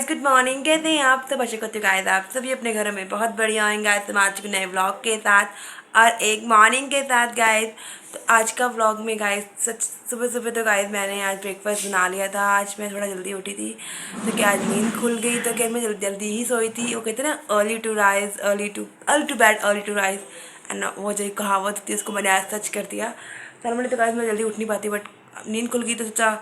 Guys, good morning. कहते हैं आप सब आशा करते हो गाइस आप सभी अपने घरों में बहुत बढ़िया होंगे। गाइस हम आज के नए व्लॉग के साथ और एक मॉर्निंग के साथ गाइस। तो आज का व्लॉग में गाइस सच सुबह सुबह तो गाइस मैंने आज ब्रेकफास्ट बना लिया था। आज मैं थोड़ा जल्दी उठी थी तो क्या आज नींद खुल गई तो क्या मैं जल्दी ही सोई थी। वो कहते हैं ना early to rise early to bed early to rise, and वो जो कहावत थी उसको मैंने आज सच कर दिया। नॉर्मली तो गाइस मैं जल्दी उठ नहीं पाती, बट नींद खुल गई तो सोचा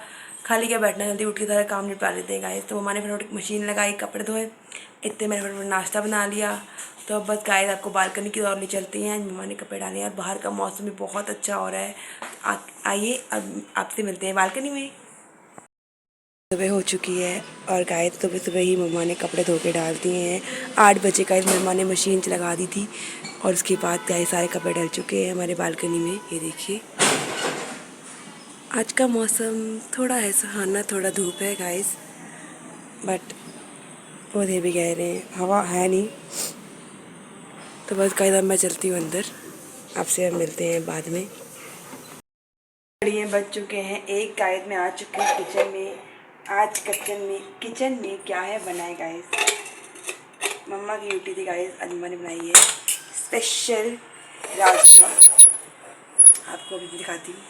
खाली क्या बैठना, जल्दी उठ के सारा काम निपटा लेते हैं गाइस। तो मम्मा ने फटाफट मशीन लगाई, कपड़े धोए, इतने मैंने फटाफट नाश्ता बना लिया। तो अब बस गाइस आपको बालकनी की ओर ले चलती हैं। मम्मा ने कपड़े डाले और बाहर का मौसम भी बहुत अच्छा हो रहा है। आइए अब आपसे मिलते हैं बालकनी में। सुबह हो चुकी है और गाइस सुबह सुबह ही मम्मा ने कपड़े धो के डाल दिए हैं। 8 बजे गाइस मम्मा ने मशीन लगा दी थी और उसके बाद गाइस सारे कपड़े डल चुके हैं हमारे बालकनी में। ये देखिए आज का मौसम थोड़ा है सुहाना, थोड़ा धूप है गाइस, बट पौधे भी कह रहे हैं हवा है नहीं। तो बस गाइस अब मैं चलती हूँ अंदर, आपसे अब मिलते हैं बाद में। घड़ियाँ बज चुके हैं एक। गाइस में आ चुके हैं किचन में। आज किचन में क्या है बनाए गाइस, मम्मा की ड्यूटी थी गाइस। आज मम्मा ने बनाई है स्पेशल राजमा, आपको अभी दिखाती हूँ।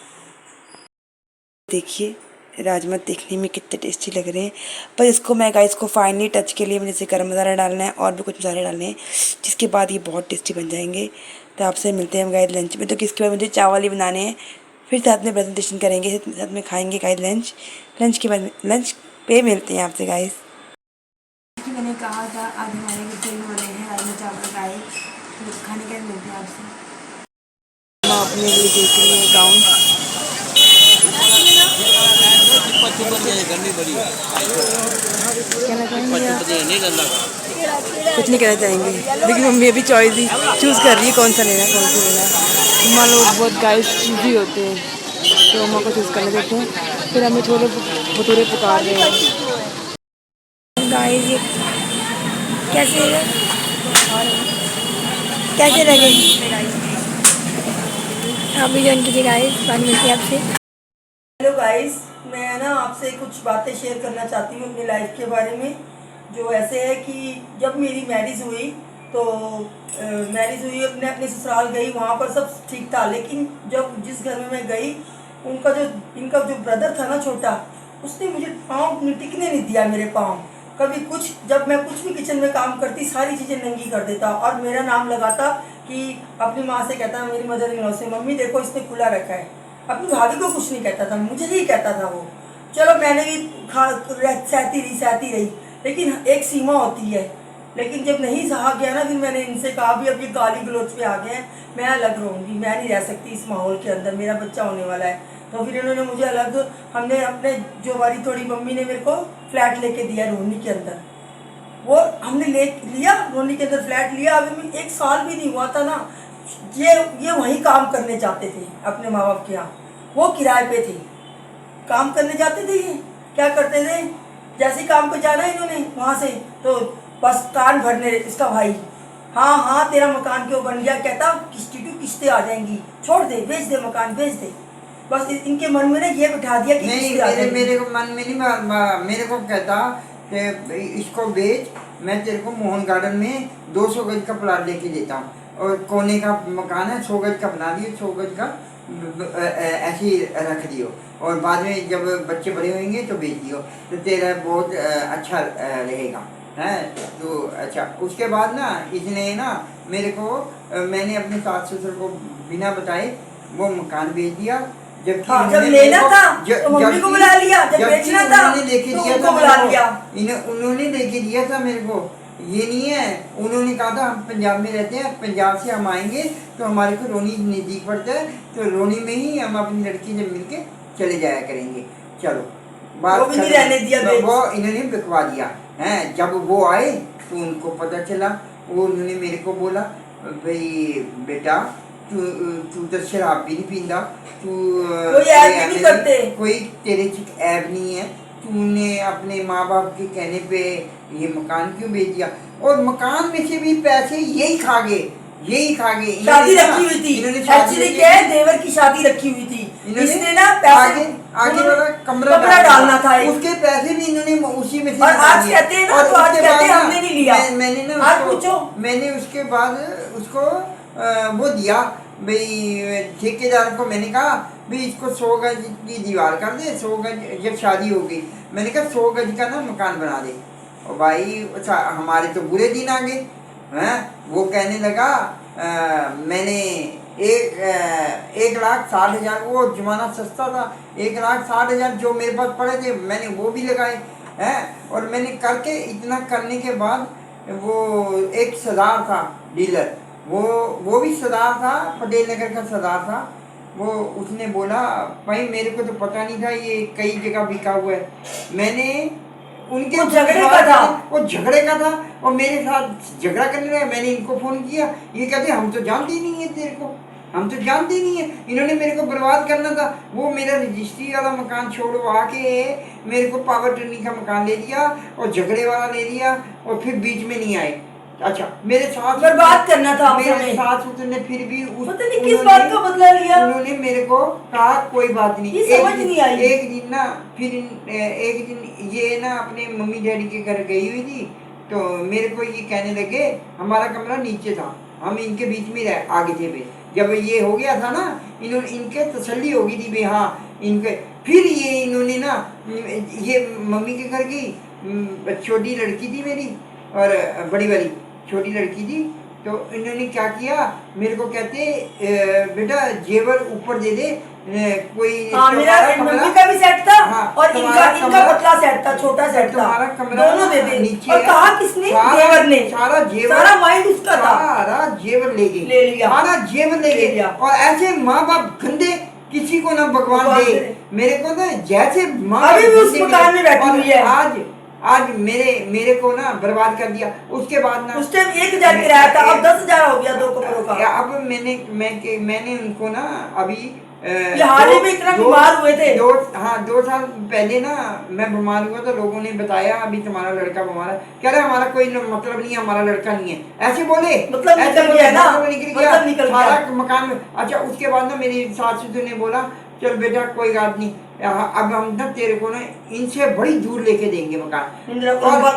देखिए राजमा देखने में कितने टेस्टी लग रहे हैं, पर इसको मैं गाइस को फाइनली टच के लिए मुझे जैसे गरम मसाला डालना है और भी कुछ मसाले डालने हैं, जिसके बाद ये बहुत टेस्टी बन जाएंगे। तो आपसे मिलते हैं हम गाइस लंच में। तो किसके बाद मुझे चावल ही बनाने हैं, फिर साथ में प्रेजेंटेशन करेंगे, साथ में खाएंगे गाइस लंच के बाद लंच पे मिलते हैं आपसे गाइस। मैंने कहा था आज हमारे किचन में बने हैं राजमा चावल गाइस, तो खाने के बाद मिलते हैं आपसे। हम अपने लिए देख रही हैं गाउन। कुछ नहीं कहना चाहेंगे, लेकिन मम्मी अभी चॉइस ही चूज़ कर रही है कौन सा लेना है कौन सा लेना है। मम्मा लोग बहुत गाइस चूज़ी होते हैं, तो मम्मा को चूज़ करने देते हैं। फिर हमें छोले भटूरे पुकार रहे हैं गाइस। ये कैसे कैसे लगे आप भी जॉइन कीजिए गाइस, बाद में मिलते हैं आपसे। हेलो गाइस, मैं ना आपसे कुछ बातें शेयर करना चाहती हूँ अपनी लाइफ के बारे में। जो ऐसे है कि जब मेरी मैरिज हुई तो अपने अपने ससुराल गई, वहाँ पर सब ठीक था। लेकिन जब जिस घर में मैं गई इनका जो ब्रदर था ना छोटा, उसने मुझे पाँव टिकने नहीं दिया। मेरे पाँव कभी कुछ, जब मैं कुछ भी किचन में काम करती सारी चीज़ें नंगी कर देता और मेरा नाम लगाता कि अपनी माँ से कहता, मेरी मदर इन लॉ से, मम्मी देखो इसने खुला रखा है। अपनी भाभी को कुछ नहीं कहता था, मुझे ही कहता था वो। चलो मैंने भी सहती रही, लेकिन एक सीमा होती है। लेकिन जब नहीं सहा गया ना, फिर मैंने इनसे कहा भी अब ये गाली गलौज पे आ गए हैं, मैं अलग रहूँगी, मैं नहीं रह सकती इस माहौल के अंदर, मेरा बच्चा होने वाला है। तो फिर इन्होंने मुझे अलग, हमने अपने जो हमारी थोड़ी मम्मी ने मेरे को फ्लैट लेके दिया रोहनी के अंदर। वो हमने लिया रोहनी के अंदर फ्लैट लिया। अभी 1 साल भी नहीं हुआ था ना, ये वहीं काम करने जाते थे अपने माँ बाप के यहाँ। वो किराए पे थे, काम करने जाते थे। ये क्या करते थे, जैसे ही काम पे जाना इन्होंने वहाँ से, तो बस कान भरने इसका भाई, हाँ हाँ तेरा मकान क्यों बन गया, कहता किस्तें आ जाएंगी, छोड़ दे, बेच दे मकान, बेच दे। बस इनके मन में ना ये बिठा दिया कि नहीं, मेरे को मन में नहीं, मेरे को कहता कि इसको बेच, मैं तेरे को मोहन गार्डन में 200 गज का प्लाट लेके देता हूँ, और कोने का मकान है, 100 गज का बना दियो, 100 गज का ऐसे ही रख दियो, और बाद में जब बच्चे बड़े होंगे तो बेच दियो, तो तेरा बहुत अच्छा रहेगा है। तो अच्छा, उसके बाद ना इसने ना मेरे को, मैंने अपने सास ससुर को बिना बताए वो मकान बेच दिया। जब लेना था तो मम्मी को बुला लिया, जब बेचना था उन्होंने लेके दिया था, उन्होंने लेके दिया था मेरे को। ये नहीं है, उन्होंने कहा था हम पंजाब में रहते हैं, पंजाब से हम आएंगे तो हमारे को रोनी नज़दीक पड़ता है, तो रोनी में ही हम अपनी लड़की से मिलके चले जाया करेंगे। चलो बात वो भी नहीं रहने दिया, वो इन्होंने बिकवा दिया है। जब वो आए तो उनको पता चला, वो उन्होंने मेरे को बोला, भाई बेटा तू तो शराब भी नहीं पींदा, तू कोई ऐब नहीं करते, कोई तेरे च ऐब नहीं है, तूने अपने माँ बाप के कहने पे ये मकान क्यों बेच दिया, और मकान में से भी पैसे यही खा गए। शादी रखी हुई थी, एक्चुअली क्या है, देवर की शादी रखी हुई थी, इसने ना पैसे आगे वाला कमरा डालना था एक। उसके पैसे भी इन्होंने उसी में से और निकाल आज दिए। कहते हैं ना, और तो आज उसके कहते बाद हैं ना, हमने नहीं लिया। मैंने ना आज उसको- पूछो। मैंने उसके बाद उसको वो दिया भाई, ठेकेदार को मैंने कहा भाई इसको 100 गज की दीवार कर दे, 100 गज जब शादी हो गई मैंने कहा 100 गज का ना मकान बना दे। और भाई हमारे तो बुरे दिन आ गए हैं। वो कहने लगा मैंने 1,60,000, वो जमाना सस्ता था, 1,60,000 जो मेरे पास पड़े थे मैंने वो भी लगाए हैं। और मैंने करके इतना करने के बाद वो एक सरदार था डीलर, वो भी सरदार था, पटेल नगर का सरदार था। वो उसने बोला भाई मेरे को तो पता नहीं था ये कई जगह बिका हुआ है। मैंने उनके वो झगड़े का था। वो झगड़े का था और मेरे साथ झगड़ा करने लगा। मैंने इनको फोन किया, ये कहते हम तो जानते ही नहीं है तेरे को, हम तो जानते ही नहीं है। इन्होंने मेरे को बर्बाद करना था। वो मेरा रजिस्ट्री वाला मकान छोड़वा के मेरे को पावर ट्रेनी का मकान ले लिया और झगड़े वाला ले लिया और फिर बीच में नहीं आए। अच्छा मेरे साथ बर्बाद करना था मेरे हमें। साथ उसने फिर भी पता नहीं किस बात का बदला लिया। उन्होंने मेरे को कहा कोई बात नहीं। ये समझ नहीं आई। एक दिन ना फिर एक दिन ये ना अपने मम्मी डैडी के घर गई हुई थी, तो मेरे को ये कहने लगे, हमारा कमरा नीचे था, हम इनके बीच में आगे थे भाई। जब ये हो गया था ना, इन्होंने इनके तसल्ली हो गई थी भाई हाँ इनके। फिर ये इन्होंने ना ये मम्मी के घर की छोटी लड़की थी मेरी और बड़ी वाली छोटी लड़की थी, तो इन्होंने क्या किया, मेरे को कहते बेटा जेवर ऊपर दे दे कोई। मेरा मम्मी का भी सेट था। हाँ, और इनका पतला सेट था, छोटा सेट था, तुम्हारा कमरा दोनों दे दे। नीचे और कहा किसने? जेवर ने। सारा माइंड उसका था। सारा जेवर ले गए, ले लिया, सारा जेवर ले गए। और ऐसे माँ बाप गंदे, किसी को ना भगवान दे। मेरे को ना जैसे माँ अभी भी उस मकान में बैठी हुई है। आज मेरे को ना बर्बाद कर दिया। उसके बाद ना उस टाइम 1,000 किराया था, अब 10,000 हो गया 2 कमरों का। अब मैंने उनको ना अभी ये हाल ही में इतना बीमार हुए थे। 2 साल पहले ना मैं बीमार हुआ तो लोगों ने बताया अभी तुम्हारा लड़का बीमार है। कह रहे हमारा कोई मतलब नहीं है, हमारा लड़का नहीं है, ऐसे बोले। मतलब निकल गया ना, मतलब निकल गया सारा मकान में। अच्छा उसके बाद ना मेरी सास ससुर ने बोला चल बेटा कोई बात नहीं, अब हम ना तेरे को ना इनसे बड़ी दूर लेके देंगे मकान।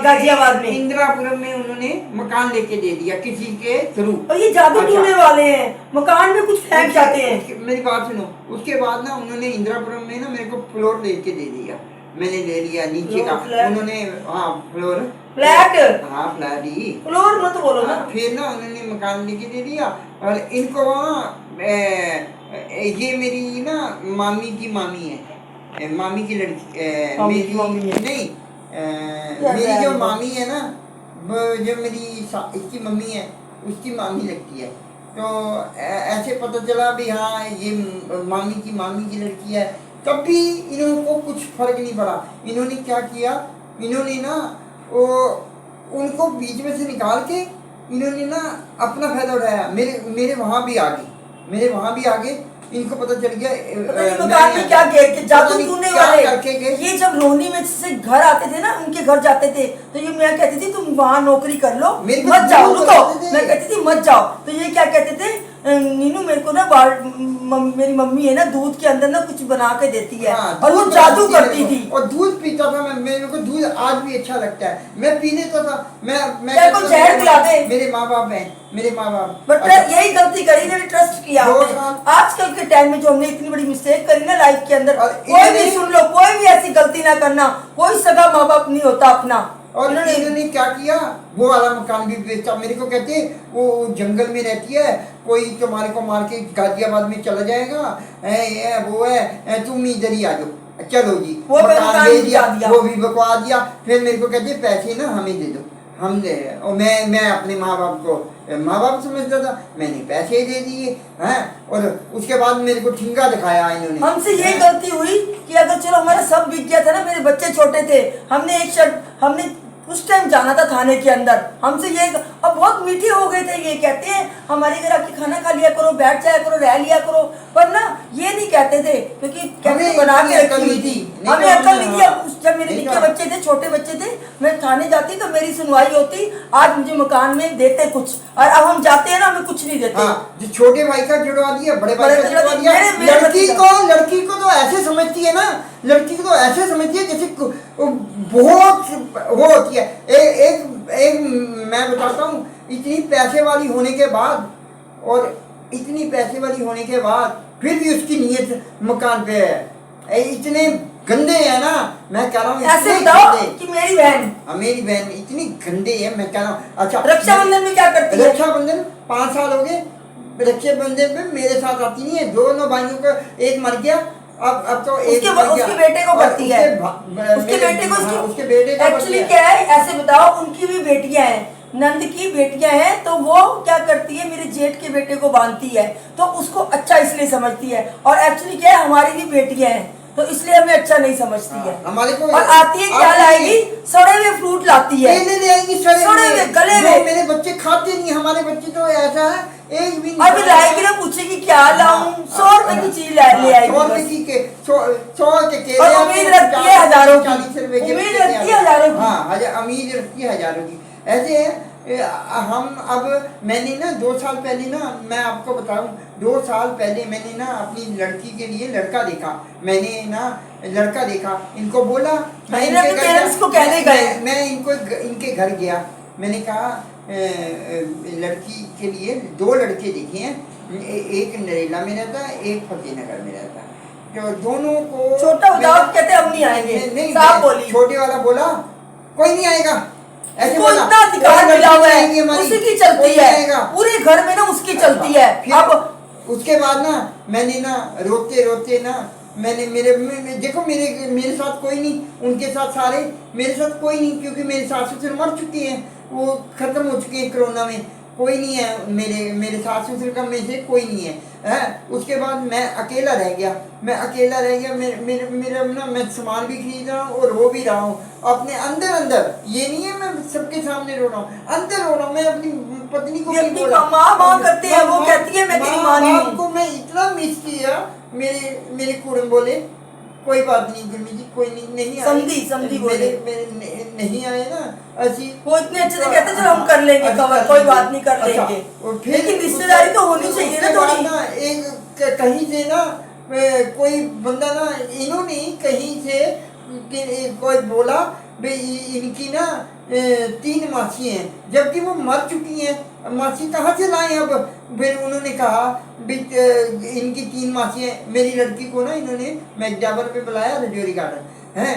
गाजियाबाद में इंदिरापुरम में उन्होंने मकान लेके दे दिया किसी के थ्रू। और ये जादू टूने वाले हैं, मकान में कुछ फेंक जाते हैं। मेरी बात सुनो, उसके बाद ना उन्होंने इंदिरापुरम में ना मेरे को फ्लोर लेके दे दिया। मैंने ले लिया नीचे का, उन्होंने हाँ फ्लोर फ्लैट, हाँ फ्लैट ही फ्लोर मत बोलो ना। फिर ना उन्होंने मकान लेके दे दिया। और इनको वहाँ ये मेरी ना मामी की मामी है, मामी की लड़की मेरी मामी है। नहीं मेरी जो मामी है ना, वो जो मेरी इसकी मम्मी है उसकी मामी लगती है। तो ऐसे पता चला भी हाँ ये मामी की लड़की है। तब भी इनको कुछ फर्क नहीं पड़ा। इन्होंने क्या किया, इन्होंने ना वो उनको बीच में से निकाल के इन्होंने ना अपना फायदा उठाया। मेरे वहाँ भी आ गए, इनको पता चल गया मकान में क्या जादू टूने वाले। करके ये जब रोनी में से घर आते थे ना, उनके घर जाते थे तो ये मैं कहती थी तुम वहाँ नौकरी कर लो, मत जाओ, रुको। मैं कहती थी मत जाओ, तो ये क्या कहते थे, नीनू मेरे को ना मेरी मम्मी है ना दूध के अंदर ना कुछ बना के देती है। हाँ, और वो जादू करती थी। और दूध पीता था मैं, मेरे को दूध आज भी अच्छा लगता है, मैं पी लेता था। मैं जहर पिला दे। मेरे माँ बाप हैं, मेरे माँ बाप। बट यही गलती करी ना, ट्रस्ट किया आजकल के टाइम में। जो हमने इतनी बड़ी मिस्टेक करी ना लाइफ के अंदर, कोई भी सुन लो, कोई भी ऐसी गलती ना करना। कोई सगा माँ बाप नहीं होता अपना। और इन्होंने क्या किया, वो वाला मकान भी बेचा। मेरे को कहते वो जंगल में रहती है, कोई तुम्हारे को मार के गाजियाबाद में चला जाएगा, वो है तुम इधर ही आ जाओ। चलो जी वो मकान दे दिया, वो भी बकवा दिया। फिर मेरे को कहते पैसे ना हमें दे दो, हम दे। और मैं अपने माँ बाप समझता था, मैंने पैसे दे दिए हैं। और उसके बाद मेरे को ठिंगा दिखाया इन्होंने। हमसे ये गलती हुई कि अगर चलो हमारा सब बिक गया था ना, मेरे बच्चे छोटे थे, हमने उस टाइम जाना था थाने के अंदर हमसे ये। अब बहुत मीठे हो गए थे, ये कहते हैं हमारे घर आके खाना खा लिया करो, बैठ जाया करो, रह लिया करो, पर ना ये नहीं कहते थे, क्योंकि कहते हमें बना के इतनी अकल रखी हुई नहीं थी। थी। हमें नहीं तो अकल नहीं थी। हाँ। अब जब मेरे नहीं निक्के तो- बच्चे थे, छोटे बच्चे थे, मैं थाने जाती तो मेरी सुनवाई होती, आज मुझे मकान में देते कुछ, और अब हम जाते हैं ना हमें कुछ नहीं देते। हाँ, जो छोटे भाई का जुड़वा दिया, बड़े भाई बड़े का जुड़वा जुड़वा दिया, दिया। मेरे लड़की को तो ऐसे समझती है ना, लड़की को तो ऐसे समझती है जैसे बहुत वो होती है। एक मैं बताता हूँ, इतनी पैसे वाली होने के बाद, और इतनी पैसे वाली होने के बाद फिर भी उसकी नीयत मकान पे है। इतने गंदे है ना, मैं कह रहा हूँ ऐसे इतने बताओ गंदे। कि मेरी बहन मेरी बहन इतनी गंदे है, मैं कह रहा हूँ। अच्छा, रक्षाबंधन में क्या करती है? रक्षाबंधन 5 साल हो गए, रक्षाबंधन में मेरे साथ आती नहीं है। दोनों भाइयों का एक मर गया, अब तो एक उसके मर गया। उसके बेटे को और करती है, उसके मेरे- बेटे को हाँ, उसके बेटे का एक्चुअली बच्चा क्या है, ऐसे बताओ, उनकी भी बेटियां हैं, नंद की बेटियां हैं, तो वो क्या करती है, मेरे जेठ के बेटे को बांधती है, तो उसको अच्छा इसलिए समझती है। और एक्चुअली क्या है, हमारी भी बेटियां हैं, तो इसलिए हमें अच्छा नहीं समझती है। हमारे को और आती है क्या लाएगी, सड़े हुए फ्रूट लाती है, केले ले आएंगी सड़े सड़े हुए गले जो में। मेरे बच्चे खाते नहीं, हमारे बच्चे तो ऐसा है एक भी नहीं और फिर लाएगी ना, पूछेगी क्या लाऊं, 100 रुपए की चीज ले आएगी 100 रुपए बस। की के 100 के केले और आते उम्मीद हैं, रखती है हजारों की, 40 रुपए के उम्मीद केले रखती आते है हैं। हजारों की। हाँ, उम्मीद रखती है हजारों की। ऐसे हम अब मैंने ना 2 साल पहले ना, मैं आपको बताऊं, 2 साल पहले मैंने ना अपनी लड़की के लिए लड़का देखा। मैंने ना लड़का देखा, इनको बोला, मैं मैंने इनके अपने घर पेरेंट्स गया, को कहने गए। मैं इनके घर गया। मैंने कहा लड़की के लिए 2 लड़के देखे हैं, एक नरेला में रहता है, एक फतेहनगर में रहता है। जो दोनों को छोटा बताओ, कहते हम नहीं आएंगे, साफ बोली। छोटे वाला बोला कोई नहीं आएगा, ऐसे उसको बोला। इतना अधिकार कोई मिला हुआ लड़की नहीं आएगी है, हमारी, उसी की चलती कोई नहीं है, आएगा। पूरे घर में ना उसकी चलती है। फिर अब उसके बाद ना मैंने ना रोते रोते ना, मैंने देखो मेरे साथ कोई नहीं, उनके साथ सारे, मेरे साथ कोई नहीं, क्योंकि मेरे सास ससुर मर चुके हैं, वो खत्म हो चुके हैं कोरोना में। कोई नहीं है मेरे सास ससुर का में से कोई नहीं है। उसके बाद मैं अकेला रह गया, मेरा ना, मैं सामान भी खरीद रहा हूँ और रो भी रहा हूँ अपने अंदर। ये नहीं है मैं सबके सामने रो रहा हूँ, अंदर रो रहा हूँ। मैं अपनी पत्नी को ये भी अपनी बोला, माँ करते हैं, वो कहती है मैं तेरी माँ नहीं हूँ। को मैं इतना मिस किया। मेरे कुड़म बोले कोई बात नहीं गुरमी जी, कोई नहीं आए। समझी बोले। मेरे नहीं आए ना, ऐसी वो इतने अच्छे से कहते चलो हम कर लेंगे कवर, कोई बात नहीं, कर अच्छा, लेंगे। और फिर लेकिन रिश्तेदारी तो होनी चाहिए ना उसके बाद थोड़ी। ना कहीं से ना कोई बंदा ना, इन्होंने कहीं से कोई बोला भाई इनकी ना 3 मासी हैं, जबकि वो मर चुकी हैं। मासी कहाँ से लाए अब? फिर उन्होंने कहा इनकी 3 मासी हैं। मेरी लड़की को ना इन्होंने मैकडाबर पे बुलाया, रजौरी गार्डन है।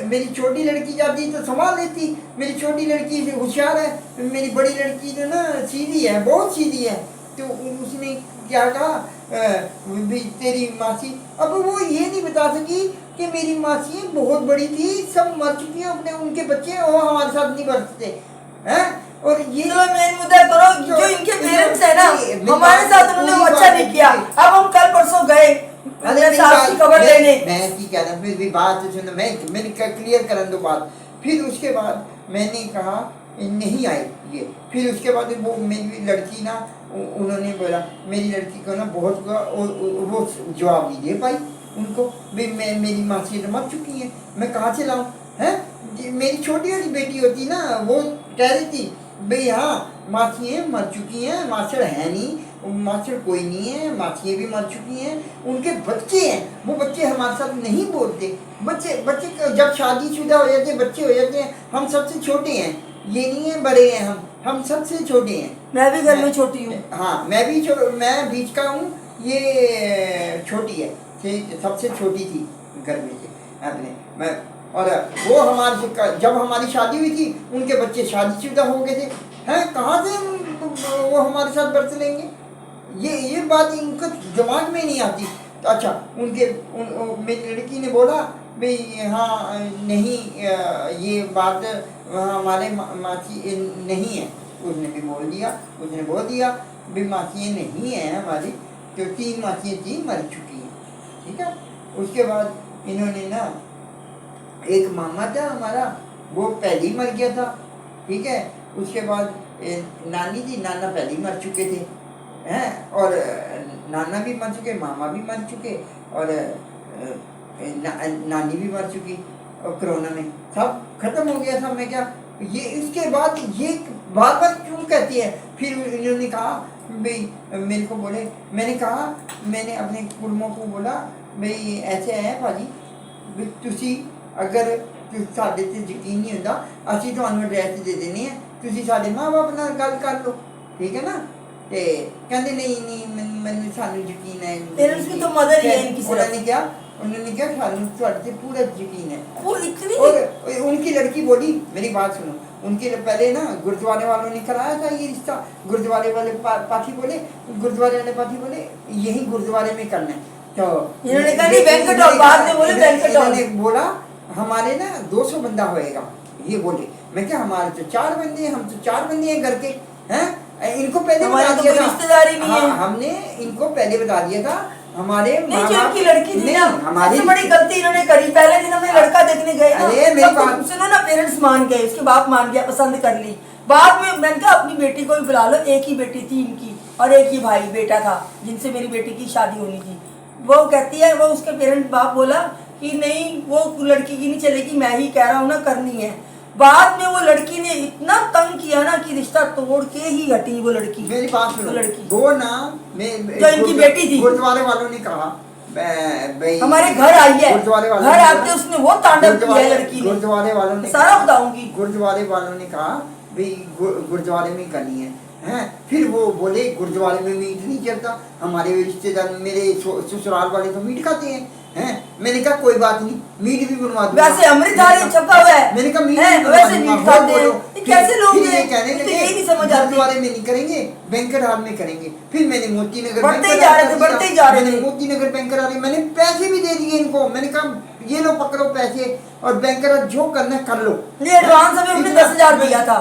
मेरी छोटी लड़की जाती तो संभाल लेती, मेरी छोटी लड़की होशियार है, मेरी बड़ी लड़की जो ना सीधी है, बहुत सीधी है। तो उसने क्या कहा भी तेरी मासी, अब वो ये नहीं बता सकी कि मेरी मासी बहुत बड़ी थी, सब मर चुकी हैं, अपने उनके बच्चे वो हमारे साथ नहीं बरतते हैं। और ये चलो मेन मुद्दा करो, जो इनके पेरेंट्स है ना, हमारे साथ उन्होंने अच्छा नहीं किया। अब हम कल परसों गए सास की खबर लेने। मैं की कह रहा, फिर भी बात सुनो, मैंने क्लियर कर दो बात। फिर उसके बाद मैंने कहा नहीं आई ये। फिर उसके बाद वो मेरी लड़की ना, उन्होंने बोला मेरी लड़की को ना बहुत वो जवाब नहीं दे पाई उनको भाई मेरी मासी तो मर चुकी हैं, मैं कहाँ से लाऊं? हैं मेरी छोटी वाली बेटी होती ना, वो कह रही थी भाई हाँ मासियाँ मर चुकी हैं, मासड़ है नहीं, मासड़ कोई नहीं है, मासियाँ भी मर चुकी हैं, उनके बच्चे हैं, वो बच्चे हमारे साथ नहीं बोलते। बच्चे जब शादीशुदा हो जाते हैं, बच्चे हो जाते हैं, हम सबसे छोटे हैं, ये नहीं है बड़े हैं, हम सबसे छोटे हैं। मैं भी घर में छोटी हूँ। हाँ मैं मैं बीच का हूँ, ये छोटी है, सबसे छोटी थी घर में से अपने। मैं और वो जब हमारी शादी हुई थी, उनके बच्चे शादीशुदा हो गए थे। हैं कहाँ से वो हमारे साथ बरत लेंगे? ये बात इनका दिमाग में नहीं आती। तो अच्छा मेरी लड़की ने बोला भाई हाँ नहीं ये बात हमारे मासी नहीं है। उसने भी बोल दिया, उसने बोल दिया भाई मासियाँ नहीं हैं हमारी, तो 3 मासियाँ थी मर चुकी हैं, ठीक है। उसके बाद इन्होंने ना एक मामा था हमारा, वो पहले ही मर गया था, ठीक है। उसके बाद नानी थी, नाना पहले ही मर चुके थे हैं, और नाना भी मर चुके, मामा भी मर चुके, और नानी भी मर चुकी, और कोरोना में सब खत्म हो गया था। मैं क्या ये इसके बाद ये बार बार क्यों कहती है? फिर इन्होंने कहा भाई, मेरे को बोले, मैंने कहा, मैंने अपने कुड़मों को बोला भाई ऐसे है भाजी, भी तुसी अगर साढ़े ते यकीन नहीं होता, असी तुहानू एड्रैस दे देने हैं, तुसी साढ़े माँ बाप नाल गल कर लो, ठीक है ना। ते कहते नहीं मैंने सानू यकीन है, पेरेंट्स की तो मदर ही है इनकी सिर्फ। उन्होंने क्या सानू तुहाडे ते पूरा यकीन है। वो इतनी और उनकी लड़की बोली, मेरी बात सुनो, उनके पहले ना गुरुद्वारे वालों ने कराया था ये रिश्ता। गुरुद्वारे वाले पाठी बोले, गुरुद्वारे वाले पाठी बोले यही गुरुद्वारे में करना है। तो इन्होंने कहा नहीं बैंक्वेट हॉल, बाद में बोले बैंक्वेट हॉल। इन्होंने बोला हमारे ना 200 बंदा होएगा, ये बोले। मैं क्या हमारे तो 4 बंदे हैं, हम तो 4 बंदे हैं घर के हैं। इनको पहले बता दिया था, रिश्तेदारी नहीं है। हमने इनको पहले बता दिया था। हमारे नहीं, जो इनकी लड़की थी ना, हमारी सबसे बड़ी गलती इन्होंने करी। पहले दिन हमने लड़का देखने गए ना, अरे मेरी बात सुनो ना, पेरेंट्स मान गए, उसके बाप मान गया, पसंद कर ली। बाद में मैंने कहा अपनी बेटी को भी बुला लो, एक ही बेटी थी इनकी और एक ही भाई बेटा था जिनसे मेरी बेटी की शादी होनी थी। वो कहती है, वो उसके पेरेंट बाप बोला कि नहीं वो लड़की की नहीं चलेगी, मैं ही कह रहा हूँ ना करनी है। बाद में वो लड़की ने इतना तंग किया ना कि रिश्ता तोड़ के ही हटी वो लड़की। मेरी बात सुनो, लड़की वो ना जो इनकी बेटी थी, गुरुद्वारे वालों ने कहा हमारे घर आई है, गुरुद्वारे वालों घर आते उसने वो तांडव किया है लड़की ने। गुरुद्वारे वालों ने सारा बताऊंगी। गुरुद्वारे वालों ने कहा भाई गुरुद्वारे में करनी है हैं। फिर वो बोले गुरुद्वारे में मीट नहीं चलता, हमारे रिश्तेदार मेरे ससुराल वाले तो मीट खाते हैं। मैंने कहा कोई बात नहीं, मीट भी बनवा दूंगा। वैसे अमृतधारी छपा हुआ है, मैंने कहा मीट है, वैसे मीट खाते हैं। कैसे लोग ये कहने तो लगे यही नहीं समझ आती। गुरुद्वारे में नहीं करेंगे, बैंकेट हॉल में करेंगे। फिर मैंने मोती नगर बढ़ते ही जा रहे थे, बढ़ते ही जा रहे थे। मोती नगर बैंकेट हॉल, मैंने पैसे भी दे दिए इनको। मैंने कहा ये लो पकड़ो पैसे, और बैंकेट हॉल जो करना कर लो। ये एडवांस हमें उन्होंने 10,000 दिया था,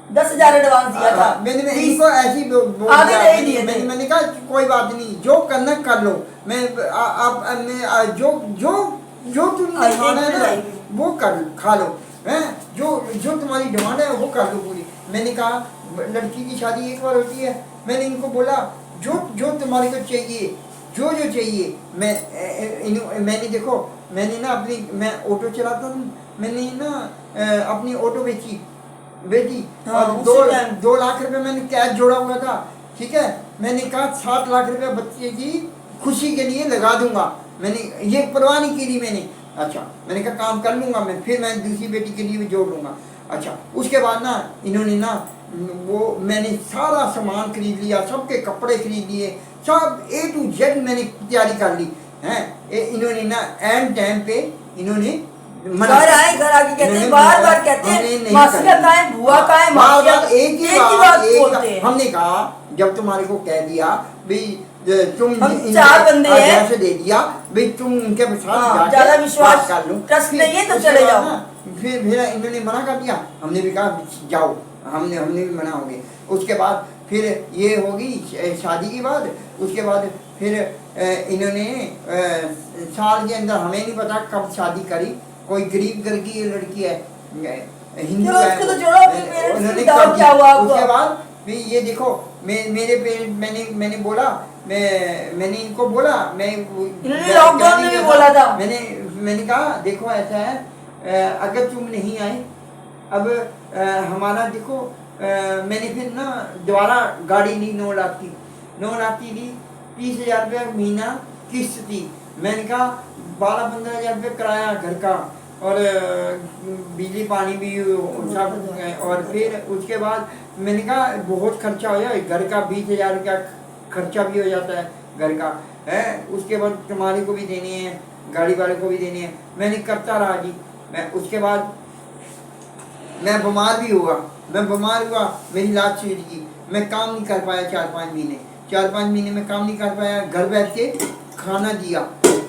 10,000 एडवांस दिया था। मैंने इनको ऐसी आगे नहीं दिए थे। मैंने कहा कोई बात नहीं, जो करना कर लो। मैं आप जो तुम खाना है ना वो खा लो, हैं। जो तुम्हारी डिमांड है वो कर लो पूरी। मैंने कहा लड़की की शादी एक बार होती है। मैंने इनको बोला जो तुम्हारे को चाहिए, जो चाहिए। मैंने देखो, मैंने ना मैं ऑटो चलाता हूँ, मैंने ना अपनी ऑटो बेची हाँ, और 2 लाख रुपए मैंने कैश जोड़ा हुआ था, ठीक है। मैंने कहा 7 लाख रुपए बच्चे की खुशी के लिए लगा दूंगा। मैंने ये परवाह नहीं की थी मैंने। अच्छा, मैंने कहा काम कर लूंगा मैं, फिर मैं दूसरी बेटी के लिए भी जोड़ लूंगा। अच्छा, उसके बाद ना इन्होंने ना वो मैंने सारा सामान खरीद लिया, सबके कपड़े खरीद लिए, सब A to Z मैंने तैयारी कर ली हैं। इन्होंने ना एंड टाइम पे इन्होंने घर आके कहते हैं, बार कहते हैं मासिया का है, बुआ का है, मासिया एक ही बात बोलते हैं। हमने कहा जब तुम्हारे को कह दिया भाई तुम 4 बंदे हैं, से दे दिया भाई, तुम उनके साथ ज्यादा विश्वास कर लो, ट्रस्ट नहीं है तो चले जाओ। फिर इन्होंने मना कर दिया, हमने भी कहा जाओ, हमने भी मना हो गए। उसके बाद फिर ये होगी शादी के बाद। उसके बाद फिर इन्होंने साल के अंदर, हमें नहीं पता कब शादी करी, कोई गरीब घर की लड़की है, हिंदू है। उन्होंने उसके बाद फिर ये देखो मेरे पेरेंट, मैंने बोला, मैंने इनको बोला, लॉकडाउन में भी बोला था, मैंने कहा देखो ऐसा है, अगर तुम नहीं आए, अब हमारा देखो, मैंने फिर ना दोबारा गाड़ी ली 9 लाख की ली, 30,000 रुपया महीना किस्त थी। मैंने कहा 12-15,000 रुपये किराया घर का, और बिजली पानी भी सब। और फिर उसके बाद मैंने कहा बहुत खर्चा हो जाए घर का, 20,000 रुपया खर्चा भी हो जाता है घर का, है। उसके बाद तुम्हारे को भी देने हैं, गाड़ी वाले को भी देने हैं। मैंने करता रहा जी। मैं उसके बाद मैं बीमार भी हुआ, मेरी लात छूट गई, मैं काम नहीं कर पाया 4-5 महीने में काम नहीं कर पाया। घर बैठ के खाना दिया,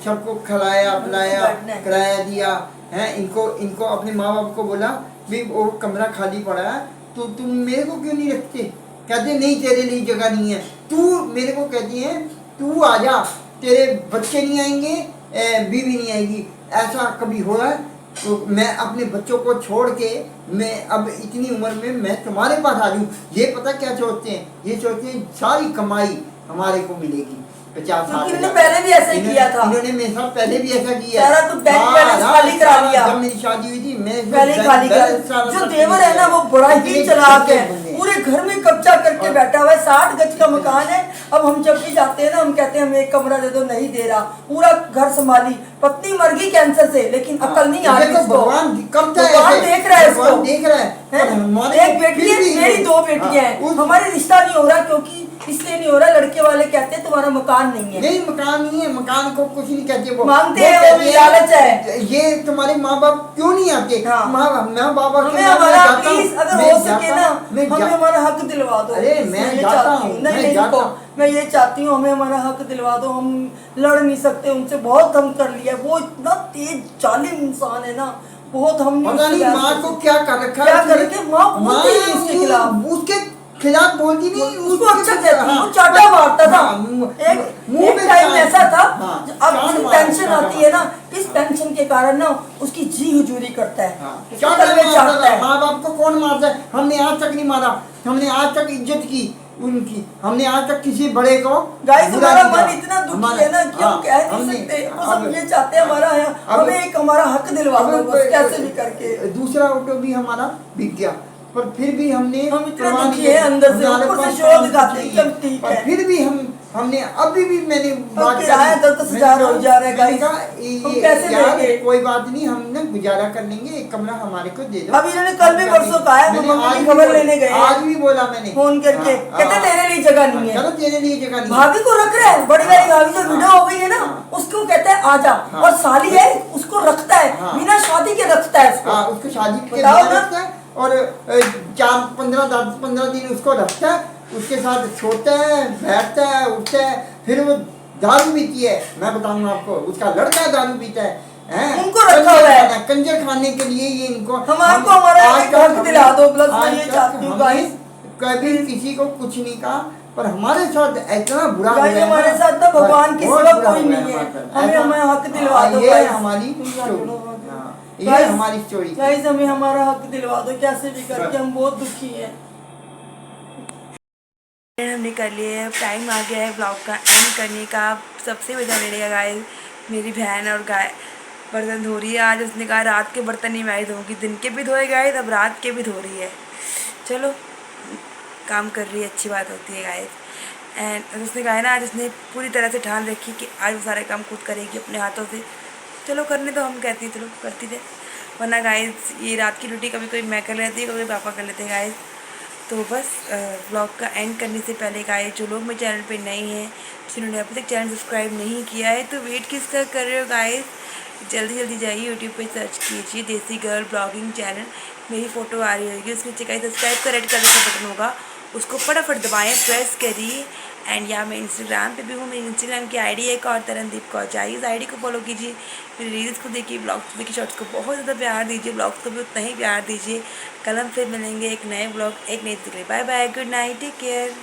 सबको खिलाया पिलाया, किराया दिया है। इनको अपने माँ बाप को बोला भाई वो कमरा खाली पड़ा है, तो तुम मेरे को क्यों नहीं रखते? कहते नहीं तेरे लिए जगह नहीं है। तू मेरे को कहती है तू आ जा, तेरे बच्चे नहीं आएंगे, बीवी नहीं आएगी। ऐसा कभी हुआ है? तो मैं अपने बच्चों को छोड़ के मैं अब इतनी उम्र में मैं तुम्हारे पास आ जाऊँ, ये पता क्या सोचते हैं, ये सोचते हैं सारी कमाई हमारे को मिलेगी 50-60 इन्होंने पहले भी ऐसा ही किया था। इन्होंने मेरे साथ पहले भी ऐसा किया सारा तो बैंक बैलेंस खाली करा लिया। जब मेरी शादी हुई थी मैं पहले ही खाली करा। जो देवर है ना वो बड़ा ही चालाक है, पूरे घर में कब्जा करके बैठा हुआ है। 60 गज का मकान है। अब हम जब भी जाते हैं ना, हम कहते हैं हमें एक कमरा दे दो, नहीं दे रहा, पूरा घर संभाली। पत्नी मर गई कैंसर से, लेकिन अकल नहीं आ रही इसको। भगवान देख रहा है इसको, देख रहा है। एक बेटी है, मेरी 2 बेटियां हैं। हमारे रिश्ता नहीं हो रहा, क्योंकि इसलिए नहीं हो रहा, लड़के वाले कहते हैं तुम्हारा मकान नहीं है। नहीं मकान नहीं है, मकान को कुछ नहीं कहते, वो मांगते हैं, वो भी लालच है। ये तुम्हारे माँ बाप क्यों नहीं आते? हाँ। माँ बाप हमें हमारा प्लीज अगर हो सके ना, हमें हमारा हक दिलवा दो। अरे मैं जाता हूँ, मैं ये चाहती हूँ, हमें हमारा हक दिलवा दो। हम लड़ नहीं सकते उनसे, बहुत हम कर लिया। वो इतना तेज जालिम इंसान है ना, बहुत हम पता नहीं माँ को क्या कर रखा, क्या कर रखे। माँ बोलती है उसके खिलाफ, उसके खिलाफ बोलती नहीं, उसको अच्छा कहती है। वो चाटा मारता था। एक टाइम ऐसा था, अब उसकी पेंशन आती है ना, इस पेंशन के कारण ना उसकी जी हुजूरी करता है, चाटता है। माँ बाप को कौन मारता है? हमने आज तक नहीं मारा, हमने आज तक इज्जत की उनकी, हमने आज तक किसी बड़े को गाइस हमारा मन इतना दुखी है ना कि हम कह नहीं सकते। बस हम ये चाहते हैं हमें एक हमारा हक दिलवा दो, बस कैसे भी करके। दूसरा ऑटो भी हमारा बिक गया, पर फिर भी हमने हम इतना दुखी है अंदर से, ऊपर से शोर दिखाते हैं कि हम ठीक है। फिर भी हमने अभी भी मैंने बात किराया 10,000 हो जा रहा है गाइस, हम कैसे देंगे? कोई बात नहीं, हम ना गुजारा कर लेंगे, एक कमरा हमारे को दे दो। अब इन्होंने कल भी परसों कहा है, मम्मी की खबर लेने गए, आज भी बोला मैंने फोन करके, कहते तेरे लिए जगह नहीं है। चलो तेरे लिए जगह नहीं। भाभी को रख रहा है, बड़ी वाली भाभी जो विडो हो गई है ना, उसको कहता है आजा, और साली है उसको रखता है, बिना शादी के रखता है उसको शादी के रखता है, और 15 दिन उसको रखता है, उसके साथ सोता है, बैठता है, उठता है, फिर वो दारू पीती है। मैं बताऊंगा आपको, उसका लड़का दारू पीता है, उनको रखा हुआ है कंजर खाने के लिए। ये इनको हमको हमारा हक दिला दो, प्लस मैं ये चाहती हूँ गाइस, कभी किसी को कुछ नहीं कहा, पर हमारे साथ इतना बुरा हुआ है, हमारे साथ तो भगवान के सिवा कोई नहीं है। हमें हमें हक दिलवा दो, ये हमारी ये हमारी स्टोरी। गाइस हमें हमारा हक दिलवा दो, कैसे भी करके, हम बहुत दुखी हैं। हमने कर लिया है, टाइम आ गया है ब्लॉग का एंड करने का। सबसे मजा ले लिया गाइस, मेरी बहन और गाय बर्तन धो रही है आज। उसने कहा रात के बर्तन नहीं मैं धोऊंगी, दिन के भी धोए गाइस, अब रात के भी धो रही है। चलो काम कर रही है, अच्छी बात होती है गाइस। एंड उसने कहा है ना, आज उसने पूरी तरह से ठान रखी कि आज वो सारे काम खुद करेगी अपने हाथों से। चलो करने तो हम कहती हैं, चलो करती थे, वरना गाइस ये रात की ड्यूटी कभी कोई मैं कर लेती है, कभी पापा कर लेते हैं गाइस। तो बस ब्लॉग का एंड करने से पहले गाइस, जो लोग मेरे चैनल पे नए हैं, जिन्होंने अभी तक चैनल सब्सक्राइब नहीं किया है, तो वेट किसका कर रहे हो गाइस, जल्दी जल्दी जाइए यूट्यूब पे सर्च कीजिए देसी गर्ल ब्लॉगिंग चैनल, मेरी फ़ोटो आ रही होगी, उसमें नीचे गाइस सब्सक्राइब का रेड कलर का बटन होगा, उसको फटाफट दबाएँ, प्रेस करिए। एंड या मैं इंस्टाग्राम पे भी हूँ, मेरी इंस्टाग्राम की आईडी है और तरनदीप कौर, जाइए इस आईडी को फॉलो कीजिए, मेरी रील्स को देखिए, ब्लॉग्स को देखिए, शॉर्ट्स को बहुत ज़्यादा प्यार दीजिए, ब्लॉग्स को भी उतना ही प्यार दीजिए। कल हम फिर मिलेंगे एक नए ब्लॉग एक नई तकलीफ। Bye bye, good night, take care.